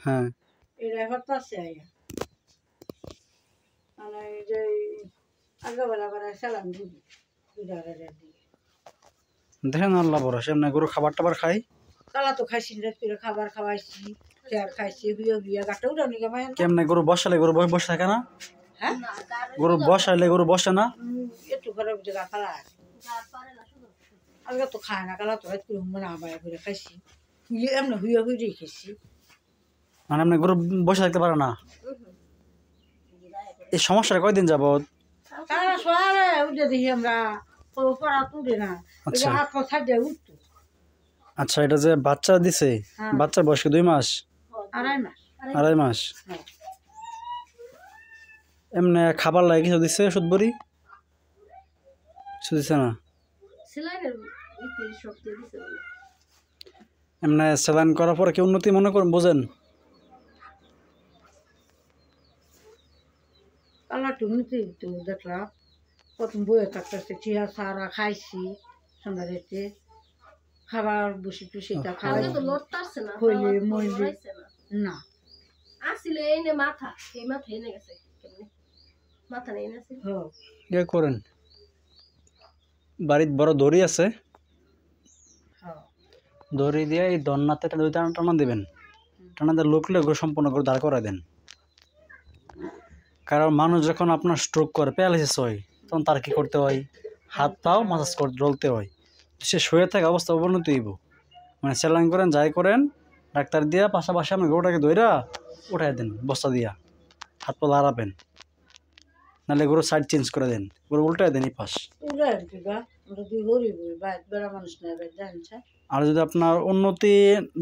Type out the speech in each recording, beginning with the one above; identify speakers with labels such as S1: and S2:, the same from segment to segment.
S1: হ্যাঁ
S2: এই ড্রাইভার তো আছে মানে এই যে আগে বেলা করে সালাম দিবি
S1: দেখেন আল্লাহ ভরসা এমনি গরু খাবার টাবার খাই
S2: কালা তো খাইছি করে খাবার খাওয়াইছি চেয়ার খাইছি হুইয়া হুইয়া গাটা উঠাও নি গামায়
S1: কেমনে গরু বসালে গরু বসে থাকে না
S2: হ্যাঁ
S1: গরু বসাইলে গরু বসে না
S2: একটু করে জায়গা ফালা আগে তো খায় না কালা তো হয়তো মানে আবার করে খাইছি হুইয়া এমনি হুইয়া হুইয়া খাইছি
S1: মানে এমনি গরু বসে থাকতে পারে না এই সমস্যাটা কয়দিন যাবত
S2: কালা সোয়ারে উঠে দেখি আমরা পড়া তুলে না হাত পা ছাড় দিয়ে উঠতো
S1: আচ্ছা এটা যে বাচ্চা দিছে বাচ্চার বয়স 2 মাস 2.5 মাস এমনি খাবার লাগে কিছু দিছে ওষুধ বড়ি কিছু দিছে না এমনি স্যালাইন করার পরে কি উন্নতি মনে করেন বোঝেন
S2: কালা টুমতি তো দেখলাম প্রথম বইয়ে থাকতেছে চিয়া সারা খাইছি সন্ধ্যাতে খাবার বসে টুসিটা খাওয়াই হইলে মইলে না
S3: আসলে এনে মাথা এই মাথা এনে গেছে মাথা নেই না
S1: ইয়ে করেন বাড়িতে বড় দড়ি আছে দড়ি দিয়ে এই দন্নাতে টানা দেবেন টানা দিয়ে লুকলে সম্পূর্ণ করে দাঁড় করা দেন কারণ মানুষ যখন আপনার স্ট্রোক করে প্যারালাইসিস হয় তখন তার কি করতে হয় হাত পাও মাসাজ করে জ্বলতে হয় সে শুয়ে থাকা অবস্থা অবনতি হইব মানে স্যালাইন করেন যাই করেন ডাক্তার দিয়া পাশাপাশি আপনি গরুটাকে ধইরা উঠাই দেন বস্তা দিয়া হাত পা লাড়াবেন নাহলে গরু সাইড চেঞ্জ করে দেন গরু উল্টাই দেন এই পাশ আর যদি আপনার উন্নতি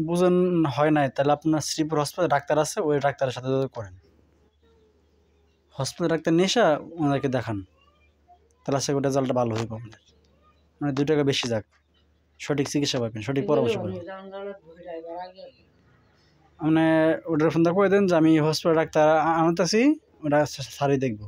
S1: বুঝেন হয় নাই তাহলে আপনার শ্রীপুর হসপিটাল ডাক্তার আছে ওই ডাক্তারের সাথে করেন হসপিটাল ডাক্তার নিয়ে এসে ওনাদেরকে দেখান তাহলে আশা করি রেজাল্টটা ভালো হইব আপনার মানে 2 টাকা বেশি যাক সঠিক চিকিৎসা পাবেন সঠিক পরামর্শ পাবেন মানে ওটার ফোনটা করে দেন যে আমি হসপিটাল ডাক্তার আনতেছি ওটা সারি দেখবো